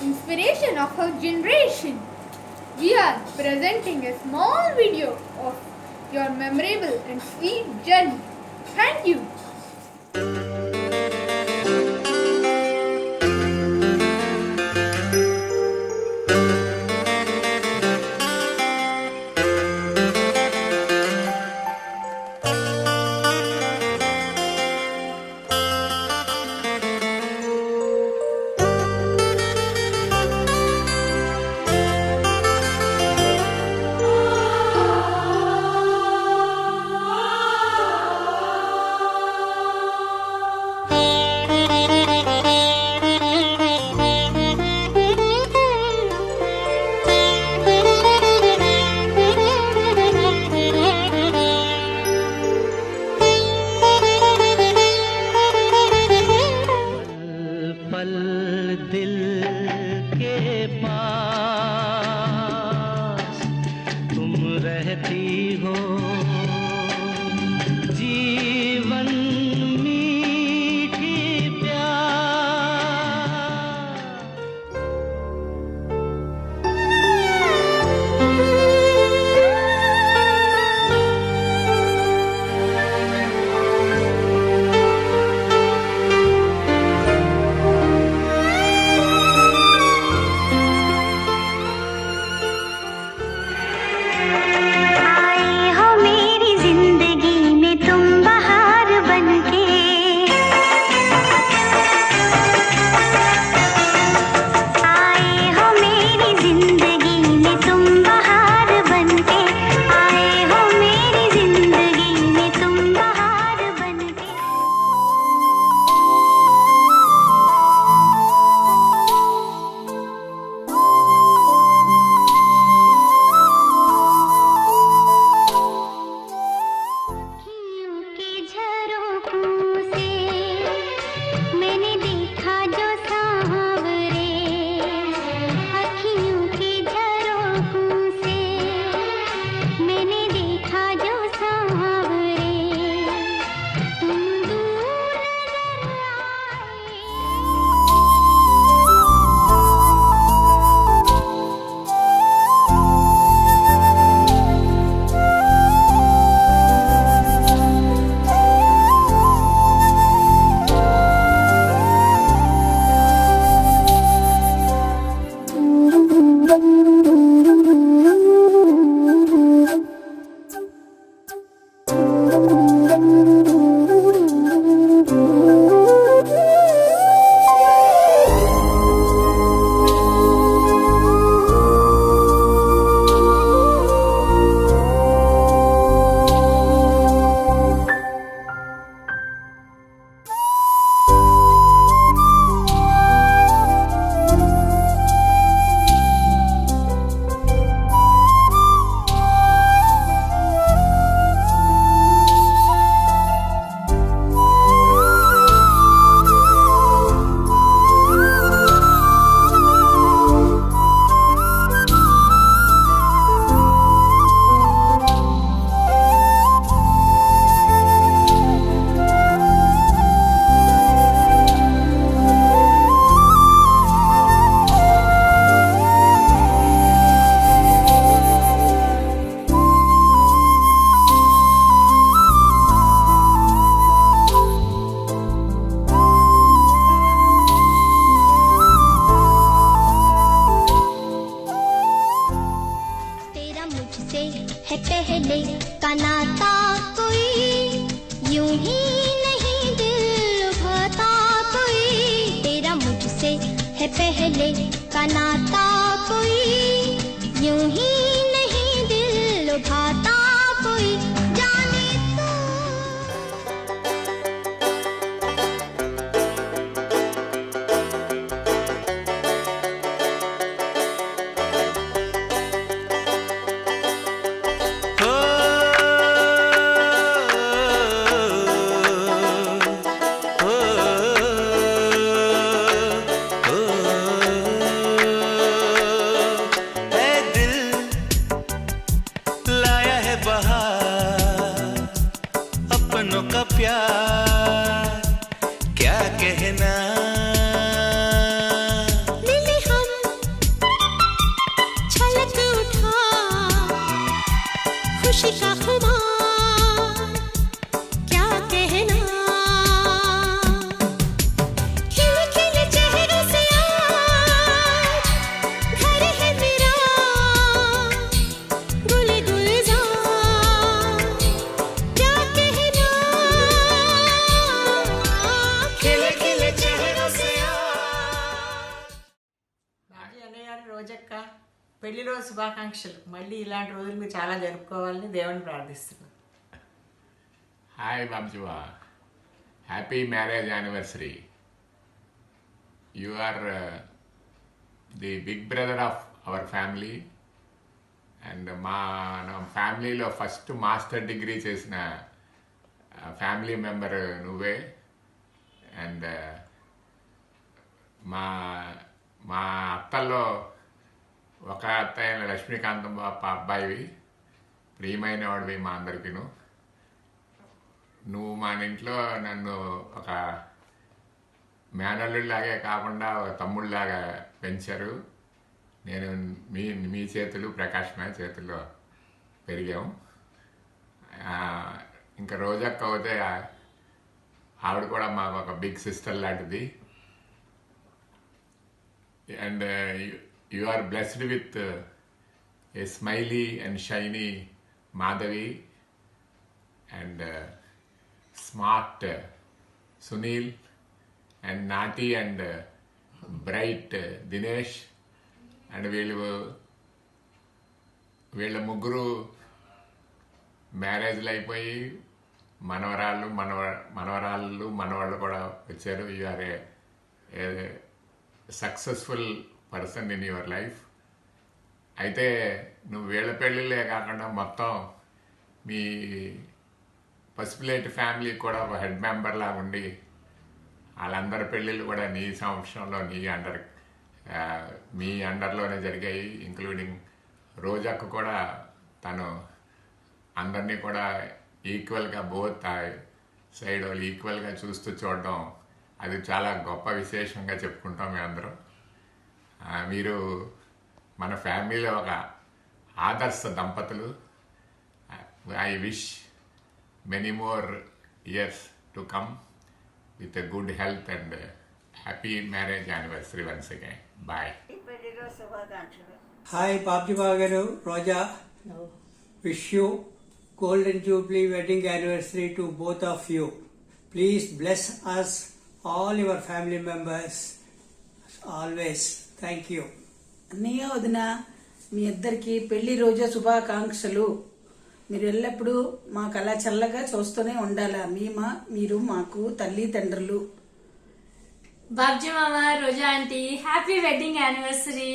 inspiration of our generation. We are presenting a small video of your memorable and sweet journey. Thank you. दिल के पास तुम रहती हो, जीवन मीठी प्यास। खुशी का खुमार क्या कहना, खिले खिले चेहरों से आज घर है मेरा, गुले गुलजार क्या कहना, खिले खिले चेहरों से బాజీ అన్నయ్య గారు రోజక్క పెళ్లి రోజు శుభాకాంక్షలు. మళ్ళీ ఇలాంటి రోజులు మీరు చాలా జరుపుకోవాలని దేవుని ప్రార్థిస్తున్నాను. Hi Babjiva, happy marriage anniversary. You are the big brother of our family and మా ఫ్యామిలీలో ఫస్ట్ మాస్టర్ డిగ్రీ చేసిన ఫ్యామిలీ మెంబర్ నువ్వే. అండ్ మా మా అత్తల్లో ఒక అత్తయ్య లక్ష్మీకాంతం అబ్బాయివి, ప్రియమైన వాడివి మా అందరికీను. నువ్వు మా ఇంట్లో నన్ను ఒక మేనల్లుడిలాగే కాకుండా ఒక తమ్ముళ్ళలాగా పెంచారు. నేను మీ చేతులు ప్రకాశమైన చేతుల్లో పెరిగాము. ఇంకా రోజక్క అవుతే ఆవిడ కూడా మాకు ఒక బిగ్ సిస్టర్ లాంటిది. And you are blessed with a smiley and shiny Madhavi and smart Sunil and naughty and bright Dinesh and వీళ్ళ ముగ్గురు మ్యారేజ్లు అయిపోయి మనవరాళ్ళు మనవాళ్ళు కూడా వచ్చారు. You are a successful person in your life. అయితే నువ్వు వీళ్ళ పెళ్ళిళ్ళే కాకుండా మొత్తం మీ పసుపులేటి ఫ్యామిలీ కూడా ఒక హెడ్ మెంబర్ లాగా ఉండి వాళ్ళందరి పెళ్ళిళ్ళు కూడా నీ సంవత్సరంలో మీ అండర్లోనే జరిగాయి. ఇంక్లూడింగ్ రోజాకు కూడా తను అందరినీ కూడా ఈక్వల్గా బోత్ సైడ్ వాళ్ళు ఈక్వల్గా చూస్తూ చూడడం అది చాలా గొప్ప విశేషంగా చెప్పుకుంటాం మేము అందరం. మీరు మన ఫ్యామిలీలో ఒక ఆదర్శ దంపతులు. I wish many more years to come with a good health and happy marriage anniversary once again. Bye. Hi బాబ్జీబా గారు, Roja. Wish you golden jubilee wedding anniversary to both of you. Please bless us, all your family members, always. Thank you. అన్నయ్య వదిన మీ ఇద్దరికి పెళ్లి రోజు శుభాకాంక్షలు. మీరు ఎల్లప్పుడూ మాకు అలా చల్లగా చూస్తూనే ఉండాలా. మీరు మాకు తల్లి తండ్రులు. బాబ్జీ మామ, రోజా ఆంటీ, హ్యాపీ వెడ్డింగ్ యానివర్సరీ.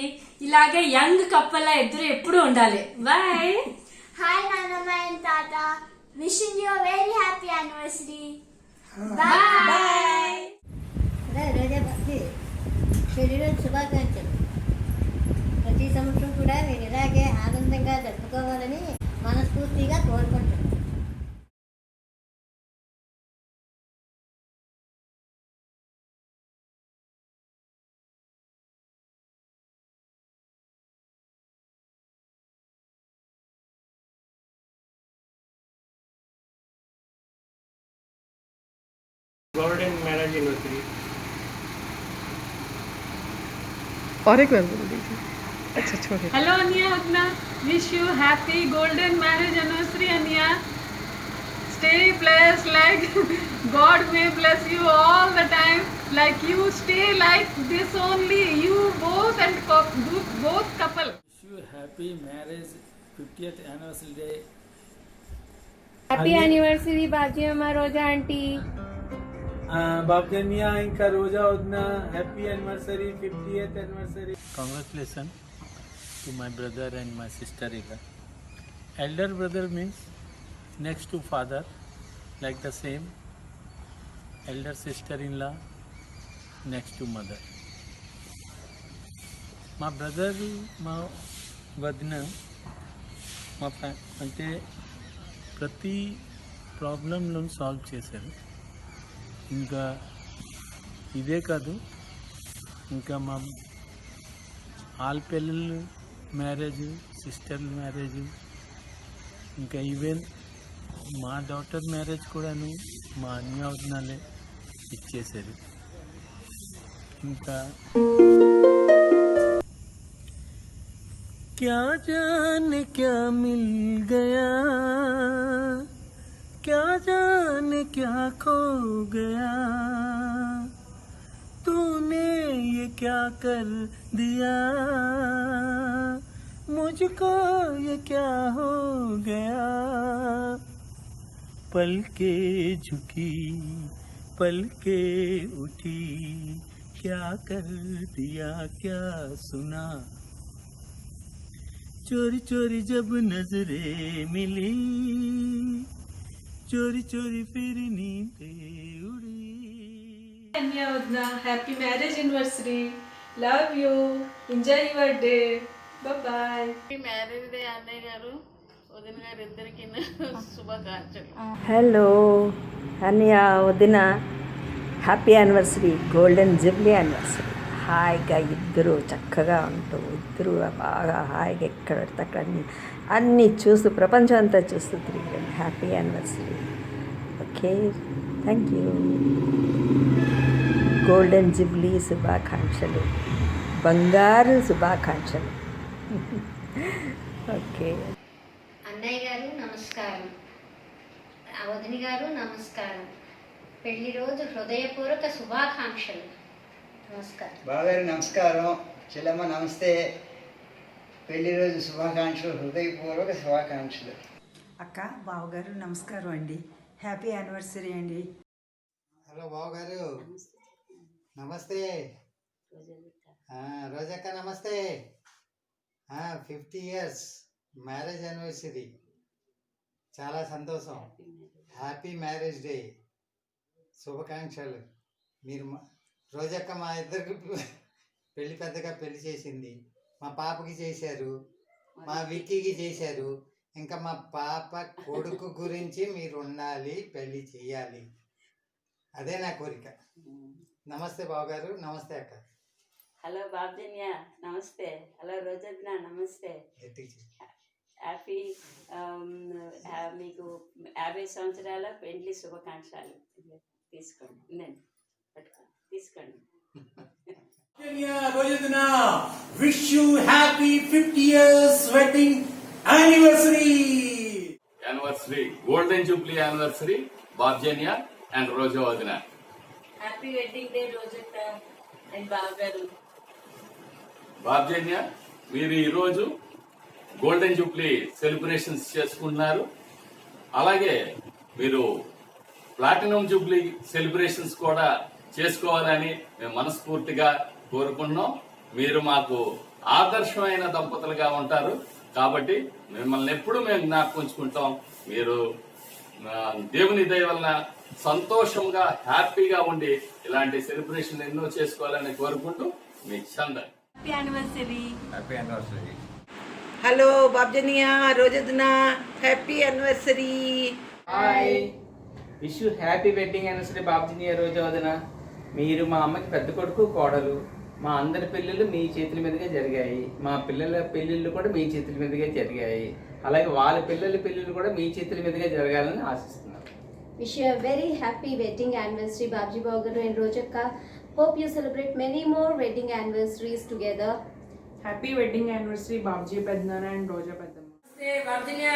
ఇలాగే యంగ్ కప్పల్లా ఇద్దరు ఎప్పుడు ఉండాలి. Bye. Hi Nanama and Tata, wishing you a very happy anniversary. Bye. రోజా భక్తి పెళ్లి రోజు శుభాకాంక్షలు. ప్రతి సంవత్సరం కూడా మీరు ఇలాగే ఆనందంగా జరుపుకోవాలని మనస్ఫూర్తిగా కోరుకుంటున్నాను. golden marriage anniversary. और एक बार बोल दीजिए. अच्छा छोड़िए. हेलो अनिया वदना, wish you happy golden marriage anniversary. अनिया, stay blessed like God may bless you all the time, like you stay like this only, you both and both couple. Wish you happy marriage 50th anniversary day. Happy anniversary Babji అమ్మ, రోజా aunty. బాబ్జన్యా ఇంకా రోజా వదిన, happy anniversary 50th anniversary. Congratulations to my brother and my sister-in-law. Elder brother means next to father, like the same. Elder sister-in-law next to mother. My brother, మా వదిన, మా అంటే ప్రతి ప్రాబ్లంలో solve చేశారు. ఇంకా ఇదే కాదు, ఇంకా మా ఆల్ పెళ్ళిళ్ళు మ్యారేజ్, సిస్టర్ మ్యారేజ్, ఇంకా ఈవెన్ మా డాటర్ మ్యారేజ్ కూడాను మా అన్య వదినాలే ఇచ్చేసారు. ఇంకా क्या जाने क्या मिल गया, क्या जाने क्या खो गया, तूने ये क्या कर दिया, मुझको ये क्या हो गया. पल के झुकी पल के उठी, क्या कर दिया क्या सुना, चोरी चोरी जब नजरें मिली, चोरी चोरी फिर नींदें उड़ी. Anya Udna, happy marriage anniversary. Love you. Enjoy your day. Bye bye. Marriage day అన్నయ్య గారు వదిన గారు ఇద్దరికి శుభాకాంక్షలు. హలో అన్నయ్య వదిన, happy anniversary, golden jubilee anniversary. హాయిగా ఇద్దరు చక్కగా ఉంటూ ఇద్దరు బాగా హాయిగా ఎక్కడ పడితే అక్కడ అన్నీ చూస్తూ ప్రపంచం అంతా చూస్తూ తిరిగి happy anniversary. Okay, thank you. Golden Jubilee శుభాకాంక్షలు, బంగారు శుభాకాంక్షలు. ఓకే. అన్నయ్య గారు నమస్కారం, వదిన గారు నమస్కారం, పెళ్లి రోజు హృదయపూర్వక శుభాకాంక్షలు. నమస్కారం. బావగారు నమస్కారం, చెల్లమ్మ నమస్తే, పెళ్లి రోజు శుభాకాంక్షలు, హృదయపూర్వక శుభాకాంక్షలు. అక్క బావగారు నమస్కారం అండి, హ్యాపీ యానివర్సరీ అండి. హలో బావగారు నమస్తే. రోజక్క నమస్తే. 50 years మ్యారేజ్ యానివర్సరీ, చాలా సంతోషం. హ్యాపీ మ్యారేజ్ డే, శుభాకాంక్షలు. మీరు రోజక్క మా ఇద్దరికి పెళ్లి పెద్దగా పెళ్లి చేసింది, మా పాపకి చేశారు, మా విక్కీకి చేశారు. ఇంకా మా పాప కొడుకు గురించి మీరు ఉండాలి, పెళ్లి చేయాలి, అదే నా కోరిక. నమస్తే బావగారు. నమస్తే అక్క. హలో బాబ్జన్య నమస్తే. హలో రోజజ్ఞ నమస్తే. హ్యాపీ మీకు 50 సంవత్సరాల పెళ్లి శుభాకాంక్షలు. తీసుకోండి, నేను పట్టుకోండి, తీసుకోండి. రోజజ్ఞ, wish you happy 50 years wedding anniversary. Anniversary, golden jubilee anniversary, బాబ్జన్య అండ్ రోజా వదిన. హ్యాపీ వెడ్డింగ్ డే రోజక్క అండ్ బావగారు. బాబ్జన్య, మీరు ఈరోజు గోల్డెన్ జూబ్లీ సెలబ్రేషన్స్ చేసుకుంటున్నారు. అలాగే మీరు ప్లాటినం జూబ్లీ సెలబ్రేషన్స్ కూడా చేసుకోవాలని మేము మనస్ఫూర్తిగా కోరుకుంటున్నాం. మీరు మాకు ఆదర్శమైన దంపతులుగా ఉంటారు కాబట్టి మిమ్మల్ని ఎప్పుడు మేము జ్ఞాపకం ఉంచుకుంటాం. మీరు దేవుని దయ వలన సంతోషంగా హ్యాపీగా ఉండి ఇలాంటి సెలబ్రేషన్ ఎన్నో చేసుకోవాలని కోరుకుంటూ మీ చంద. Happy anniversary. Happy anniversary. Hello బాబ్జనియా, రోజున happy anniversary. Hi, wish you happy wedding anniversary బాబ్జనియా రోజా వదిన. మీరు మా అమ్మకి పెద్ద కొడుకు కోడలు. మా అందరి పెళ్ళిళ్ళు మీ చేతుల మీదుగా జరిగాయి, మా పిల్లల పెళ్ళిళ్ళు కూడా మీ చేతుల మీదుగా జరిగాయి. అలాగే వాళ్ళ పిల్లల పెళ్ళిళ్ళు కూడా మీ చేతుల మీదుగా జరగాలని ఆశిస్తున్నాను. Wish you a very happy wedding anniversary, Babji Baugaru and Rojaka. Hope you celebrate many more wedding anniversaries together. Happy wedding anniversary, Babji Pednana and Roja Pednana. బాబ్జన్య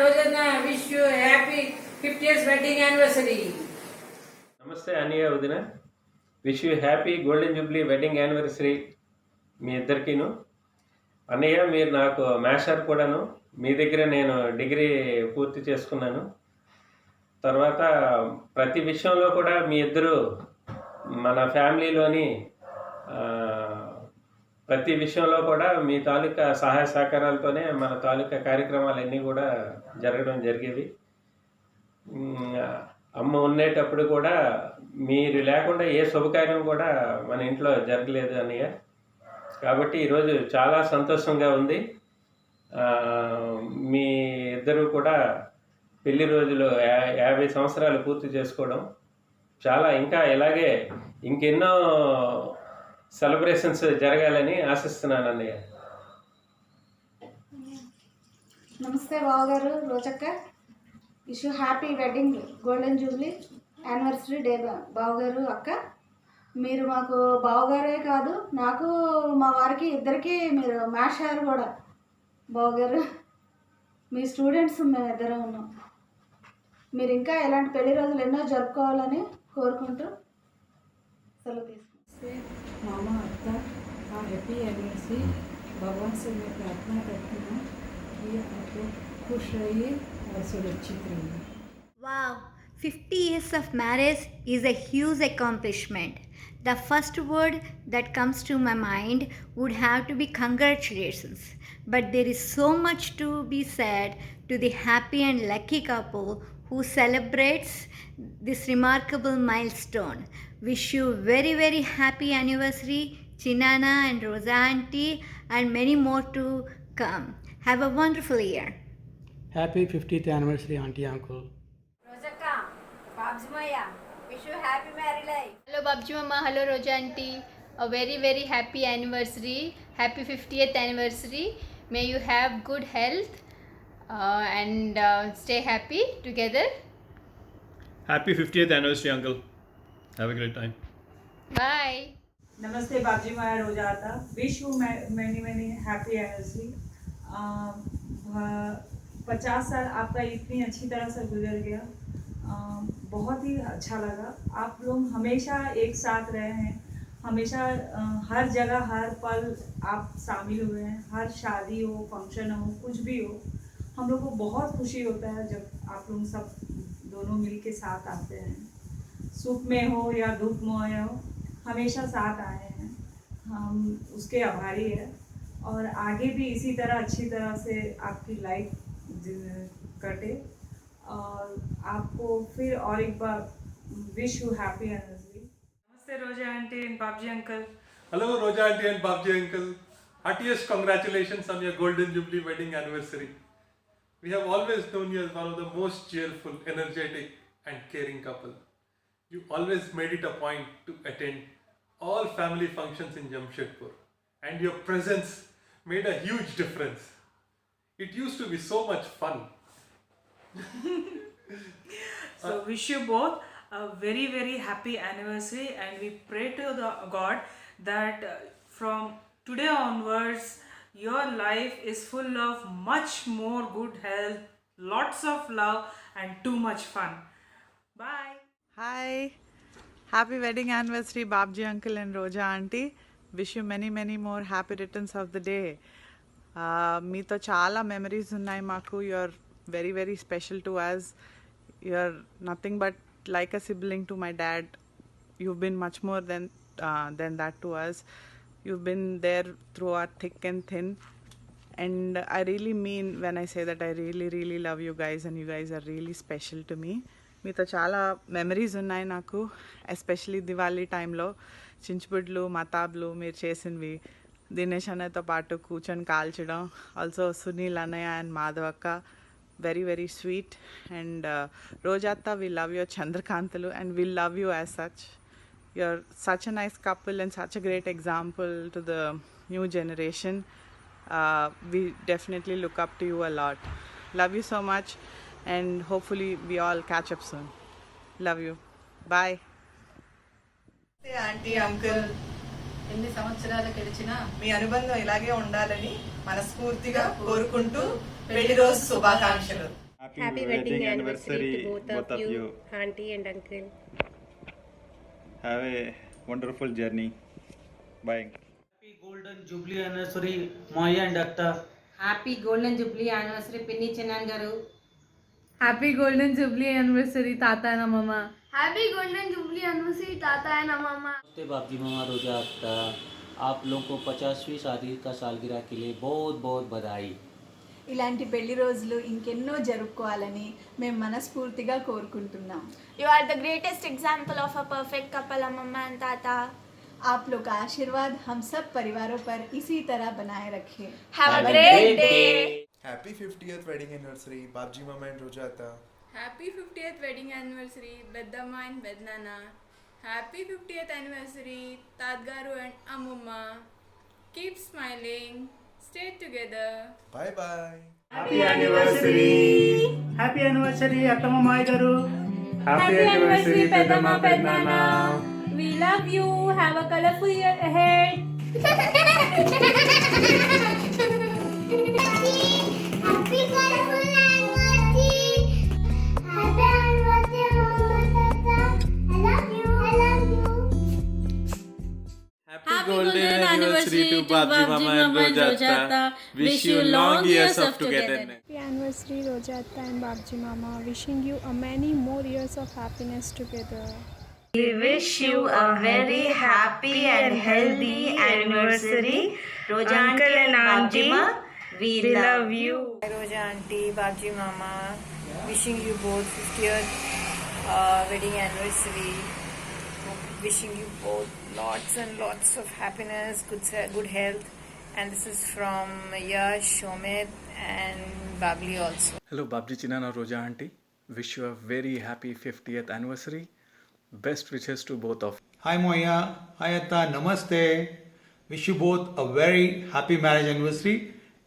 రోజజ్ఞ, wish you happy 50 years wedding anniversary. నమస్తే అన్నయ్య వదిన, wish you happy golden jubilee wedding anniversary మీ ఇద్దరికీను. అన్నయ్య, మీరు నాకు మాస్టర్ కూడాను, మీ దగ్గర నేను డిగ్రీ పూర్తి చేసుకున్నాను. తర్వాత ప్రతి విషయంలో కూడా మీ ఇద్దరు మన ఫ్యామిలీలోని ప్రతి విషయంలో కూడా మీ తాలూకా సహాయ సహకారాలతోనే మన తాలూకా కార్యక్రమాలన్నీ కూడా జరగడం జరిగేవి. అమ్మ ఉండేటప్పుడు కూడా మీరు లేకుండా ఏ శుభకార్యం కూడా మన ఇంట్లో జరగలేదు అన్నయ్య. కాబట్టి ఈరోజు చాలా సంతోషంగా ఉంది. మీ ఇద్దరు కూడా పెళ్లి రోజులు 50 సంవత్సరాలు పూర్తి చేసుకోవడం చాలా, ఇంకా ఇలాగే ఇంకెన్నో సెలబ్రేషన్స్ జరగాలని ఆశిస్తున్నాను అన్నయ్య. నమస్తే బావగారు రోజక్క. Wish you happy wedding golden jubilee anniversary day బావగారు అక్క. మీరు మాకు బావగారే కాదు, నాకు మా వారికి ఇద్దరికి మీరు మ్యాషారు కూడా బావగారు. మీ స్టూడెంట్స్ మేము ఇద్దరం ఉన్నాం. మీరు ఇంకా ఇలాంటి పెళ్లి రోజులు ఎన్నో జరుపుకోవాలని కోరుకుంటూ సెలవు తీసుకుంటాం. मामा अत्ता का हैप्पी एनिवर्सरी भगवान से मैं प्रार्थना करती हूँ कि आप लोग खुश रहिए और सुरक्षित रहिए. Wow, 50 years of marriage is a huge accomplishment. The first word that comes to my mind would have to be congratulations. But there is so much to be said to the happy and lucky couple who celebrates this remarkable milestone. Wish you very very happy anniversary, Chinana and Rosa auntie, and many more to come. Have a wonderful year. Happy 50th anniversary, auntie, uncle. Rosakka, Babji Maya, wish you happy married life. Hello Babji Mama, hello Roja auntie. A very very happy anniversary. Happy 50th anniversary. May you have good health and stay happy together. Happy 50th anniversary, uncle. Have a great time. Bye. नमस्ते बाबजी माया रोजा आता. Wish you many many happy anniversary. 50 साल आपका इतनी अच्छी तरह से गुजर गया. बहुत ही अच्छा लगा. आप लोग हमेशा एक साथ रहे हैं, हमेशा हर जगह हर पल आप शामिल हुए हैं. हर शादी हो, फंक्शन हो, कुछ भी हो, हम लोग को बहुत खुशी होता है जब आप लोग सब दोनों मिल के साथ आते हैं. सुख में हो या दुख में हो, हमेशा साथ आए हैं. हम उसके आभारी हैं और आगे भी इसी तरह अच्छी तरह से आपकी लाइफ कटे. और आपको फिर और एक बार विश यू हैप्पी एनिवर्सरी. नमस्ते रोजा aunty and Babaji uncle. Hello, Roja auntie and Babji uncle. Heartiest congratulations on your Golden Jubilee wedding anniversary. We have always known you as one of the most cheerful, energetic, and caring couple. You always made it a point to attend all family functions in Jamshedpur, and your presence made a huge difference. It used to be so much fun. So wish you both a very very happy anniversary, and we pray to the God that from today onwards your life is full of much more good health, lots of love, and too much fun. Bye. Hi. Happy wedding anniversary, Babji uncle and Roja auntie. Wish you many many more happy returns of the day. మీతో చాలా memories ఉన్నాయి మాకు. You are very very special to us. You are nothing but like a sibling to my dad. You've been much more than that to us. You've been there through our thick and thin. And I really mean when I say that I really really love you guys, and you guys are really special to me. మీతో చాలా memories ఉన్నాయి నాకు. Especially Diwali టైంలో చించుబుడ్లు, మతాబ్లు మీరు చేసినవి, దినేష్ అన్నయ్యతో పాటు కూర్చొని కాల్చడం. ఆల్సో సునీల్ అన్నయ్య అండ్ మాధవక్క, వెరీ వెరీ స్వీట్. అండ్ రోజాత్త, వీ లవ్ యువర్ చంద్రకాంతలు and we love you as such. You're such a nice couple and such a great example to the new generation. We definitely look up to you a lot. Love you so much and hopefully we all catch up soon. Love you. Bye. Aunty uncle, ఎన్ని సంవత్సరాలు గడిచినా మీ అనుబంధం ఇలాగే ఉండాలని మనస్ఫూర్తిగా కోరుకుంటూ పెళ్లి రోజు శుభాకాంక్షలు. Happy wedding anniversary to both of you, auntie and uncle. Have a wonderful journey. Bye. Happy golden jubilee anniversary Maya and Atta. Happy golden jubilee anniversary పిన్ని చిన్నాన్ గారు. Happy golden jubilee anniversary Tata and Mama. Happy golden jubilee anniversary Tata and Mama. नमस्ते बाबजी मामा रोजा अत्ता. आप लोगों को 50वीं शादी का सालगिरह के लिए बहुत बहुत बधाई. ఇలాంటి పెళ్లి రోజులు ఇంకెన్నో జరుపుకోవాలని మేము మనస్ఫూర్తిగా కోరుకుంటున్నాం. You are the greatest example of a perfect couple, Mama and Tata. आप लोग का आशीर्वाद हम सब परिवारों पर इसी तरह बनाए रखे. Have a great day. Happy 50th wedding anniversary Babji Mama and Roja Atta. Happy 50th wedding anniversary Beddamma and Bednana. Happy 50th anniversary Tadgaru and Amumma. Keep smiling, Stay together. Bye bye. Happy anniversary happy anniversary అత్తమ్మ మాయ గారు happy anniversary పెద్దమ్మ పెద్దనాన్న We love you. Have a colorful year ahead. Happy colorful anniversary. Happy anniversary, Mama Tata. I love you. I love you. Happy golden anniversary to Babji Mama and Rojata. Wish you long years of togetherness. Happy anniversary, Rojata and Babji Mama. Wishing you a many more years of happiness together. We wish you a very happy and healthy anniversary, Roja Uncle and Auntie. We love you. Roja Auntie, Babji Mama, wishing you both 50th wedding anniversary. Wishing you both lots and lots of happiness, good health. And this is from Yash, Shomit and Babli also. Hello Babji Chinana Roja Auntie. Wish you a very happy 50th anniversary. Best wishes to both of you. Hi Moya, hi Atta, namaste. Wish you both a very happy marriage anniversary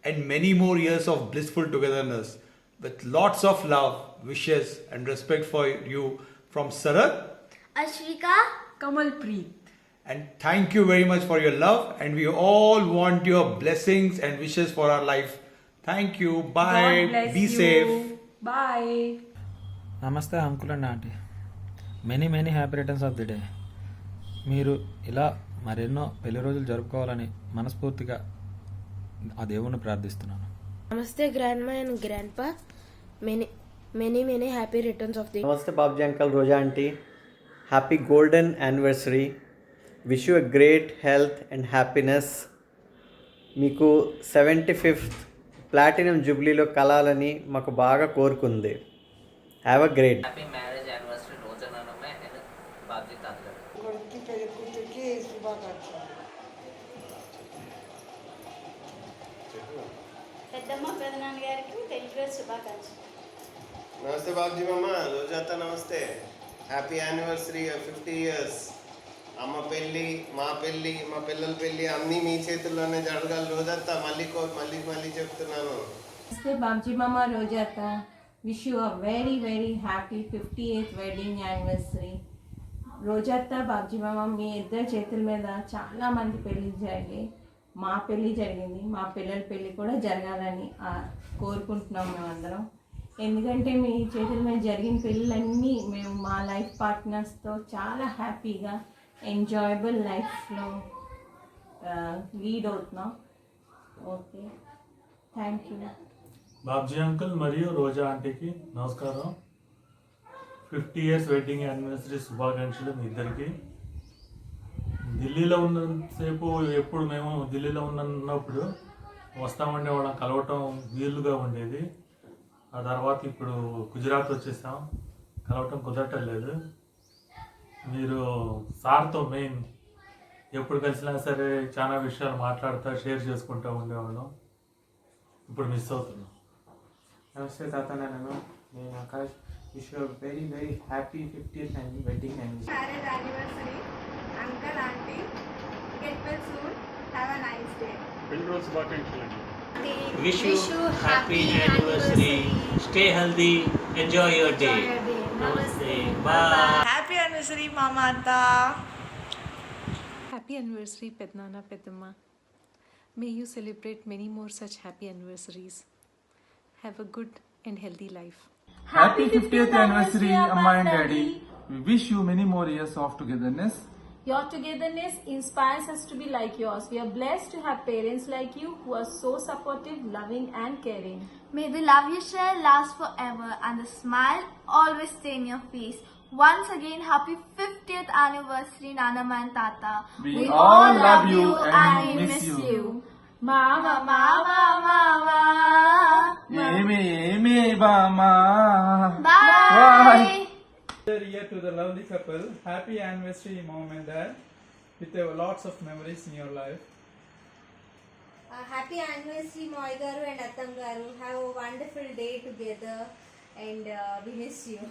and many more years of blissful togetherness with lots of love, wishes and respect for you from Sarat, Ashrika, Kamalpreet. and thank you very much for your love and we all want your blessings and wishes for our life. Thank you. Bye. God bless Be you. safe. Bye. నమస్తే uncle and aunty many happy returns of the day. మీరు ఇలా మరెన్నో పెళ్లి రోజులు జరుపుకోవాలని మనస్ఫూర్తిగా ఆ దేవుణ్ణి ప్రార్థిస్తున్నాను. నమస్తే grandma and grandpa. Many happy returns of the. నమస్తే Babji uncle, Roja aunty. Happy golden anniversary. Wish you a great health and happiness. మీకు 75th ప్లాటినం జూబ్లీలో కలాలని మాకు బాగా కోరుకుంది. Have a great happy marriage anniversary Roja నాన్నమ్మ అండ్ బాబ్జీ తాతగారు. కూతురికి శుభాకాంక్షలు. పెద్దమ్మ పెదనాన్న గారికి పెళ్లి రోజు శుభాకాంక్షలు. నమస్తే బాబ్జీ మామ, రోజాత నమస్తే. Happy anniversary 50 years. అమ్మ పెళ్ళి, మా పెళ్ళి, మా పిల్లల పెళ్ళి అన్నీ మీ చేతుల్లోనే జరగాలి రోజాత. మళ్ళీ చెప్తున్నాను. నమస్తే బాబ్జీ మామ, రోజాత. Wish you a very happy 58th wedding anniversary. రోజాత, బాబ్జీ మామ, మీ ఇద్దరు చేతుల మీద చాలా మంది పెళ్ళి జరిగాయి. మా పెళ్ళి జరిగింది, మా పిల్లల పెళ్ళి కూడా జరగాలని కోరుకుంటున్నాం మేమందరం. ఎందుకంటే మీ చేతుల మీద జరిగిన పెళ్ళిళ్ళన్నీ మేము మా లైఫ్ పార్ట్నర్స్తో చాలా హ్యాపీగా ఎంజాయబుల్ లైఫ్లో లీడ్ అవుతున్నాం. Okay, thank you. Babji uncle మరియు రోజా ఆంటీకి నమస్కారం. 50 years వెడ్డింగ్ యానివర్సరీ శుభాకాంక్షలు మీ ఇద్దరికి. ఢిల్లీలో ఉన్నంతసేపు ఎప్పుడు మేము ఢిల్లీలో ఉన్నప్పుడు వస్తామండే వాళ్ళం, కలవటం వీలుగా ఉండేది. ఆ తర్వాత ఇప్పుడు గుజరాత్ వచ్చేసాం, కలవటం కుదరటం లేదు. మీరు సార్తో మెయిన్ ఎప్పుడు కలిసినా సరే చాలా విషయాలు మాట్లాడుతూ షేర్ చేసుకుంటూ ఉండేవాళ్ళం. ఇప్పుడు మిస్ అవుతున్నాం. నమస్తే తాత నాన్న, నేను Akash. Wish you very happy 50th wedding anniversary. Marriage anniversary, uncle, auntie. Get well soon. Have a nice day. పెళ్లి రోజు శుభాకాంక్షలు. Wish you happy anniversary. Stay healthy. Enjoy your day. Namaste. Bye. Happy anniversary, Mama Anta. Happy anniversary, Pednana Pedamma. May you celebrate many more such happy anniversaries. Have a good and healthy life. Happy 50th anniversary, Amma and Daddy. We wish you many more years of togetherness. Your togetherness inspires us to be like yours. We are blessed to have parents like you who are so supportive, loving and caring. May the love you share last forever and the smile always stay in your face. Once again, happy 50th anniversary, Nanama and Tata. We all love you and we miss you. Mama, Mama, Mama. Eme Bama. Bye. Year to the lovely couple. Happy anniversary, mom and dad, with lots of memories in your life. Happy anniversary, Moy Garu and Attam Garu. Have a wonderful day together and we miss you.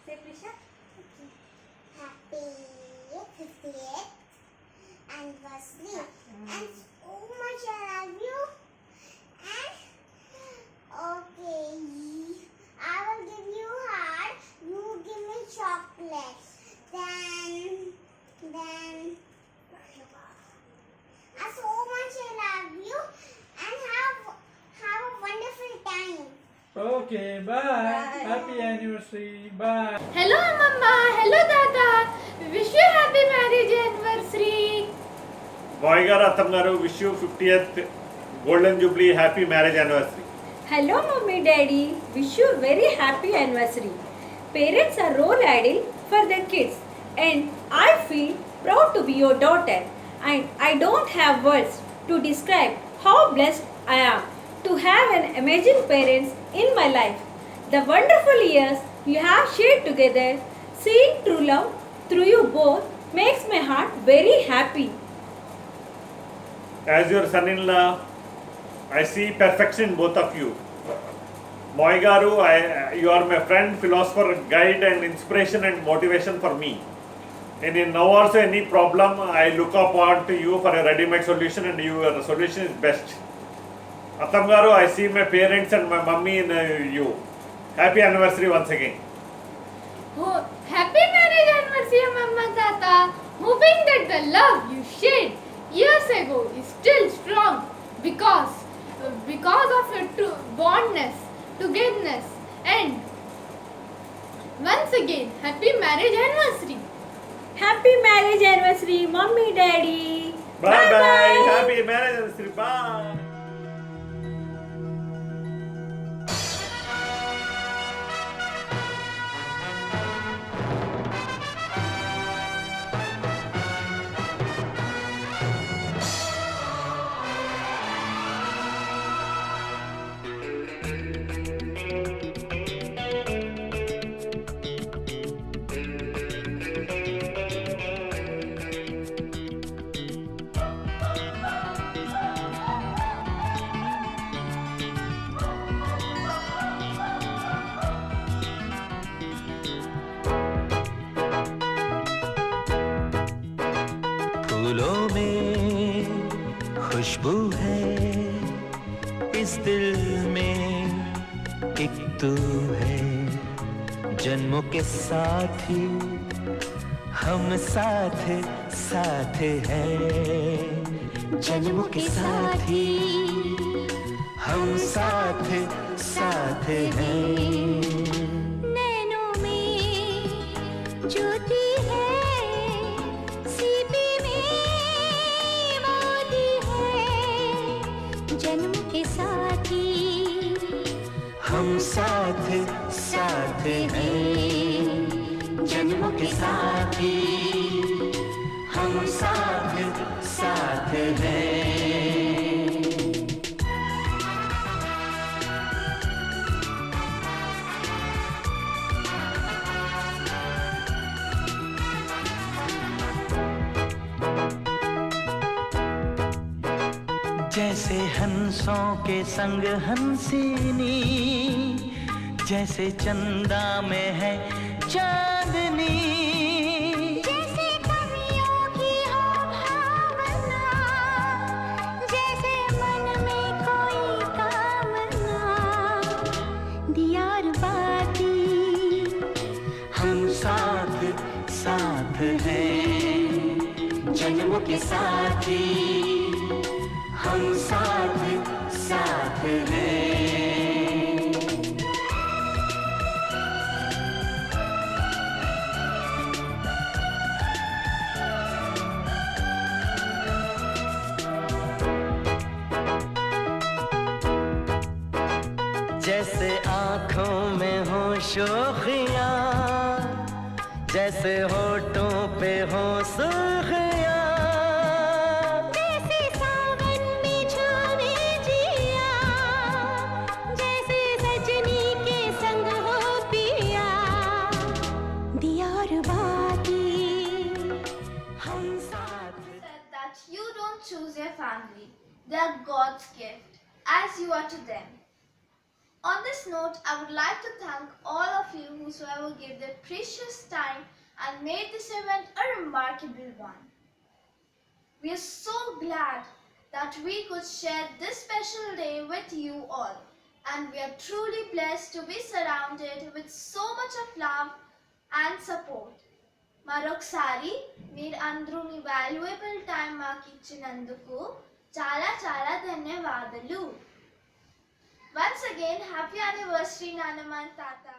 Say Prisha. Happy 58th anniversary. And so much I love you. Okay, bye. Happy anniversary. Bye. Hello, Mama. Hello, Dada. We wish you happy marriage anniversary. బాయ్ గారు అత్తమ్మ గారు wish you 50th golden jubilee happy marriage anniversary. Hello, Mommy, Daddy. Wish you very happy anniversary. Parents are role model for their kids, and I feel proud to be your daughter. And I don't have words to describe how blessed I am to have an amazing parents in my life. The wonderful years you have shared together, seeing true love through you both makes my heart very happy. As your son-in-law, I see perfection in both of you. Moy garu, you are my friend, philosopher, guide and inspiration and motivation for me. And in now also any problem, I look upon to you for a ready-made solution, and your solution is best. Attam garu, I see my parents and my mummy in you. Happy anniversary once again. Oh, happy marriage anniversary, Mama, Tata. Hoping that the love you shared years ago is still strong because of your true bondness, togetherness, and once again, happy marriage anniversary. Happy marriage anniversary, Mommy, Daddy. Bye bye. Happy marriage anniversary. Bye. फूलों में खुशबू है, इस दिल में एक तू है, जन्मों के साथी हम साथ साथ हैं, जन्मों के साथी हम साथ साथ हैं। नैनों में ज्योति है, सीपी में मोती है, जन्म के साथी हम साथ साथ हैं, जन्मों के साथी हम साथ साथ हैं। जैसे हंसों के संग हंसिनी, जैसे चंदा में है चांदनी, जैसे कवियों की हो भावना, जैसे मन में कोई कामना, दियार बाती हम साथ साथ हैं, जन्मों के साथी हम साथ साथ हैं। जैसे आँखों में हो शोखियाँ, जैसे होठों पे हो सुर्खियाँ, जैसे सावन में झूमे जिया, जैसे सजनी के संग हो पिया, दिया और बाती हम साथ। Said that you don't choose your family, they are God's gift, as you are to them. On this note, I would like to thank all of you whosoever gave their precious time and made this event a remarkable one. We are so glad that we could share this special day with you all, and we are truly blessed to be surrounded with so much of love and support. మరొకసారి మీరు అందరూ మీ valuable time మాకు ఇచ్చినందుకు చాలా చాలా ధన్యవాదాలు. Once again, happy anniversary, Nanama and Tata.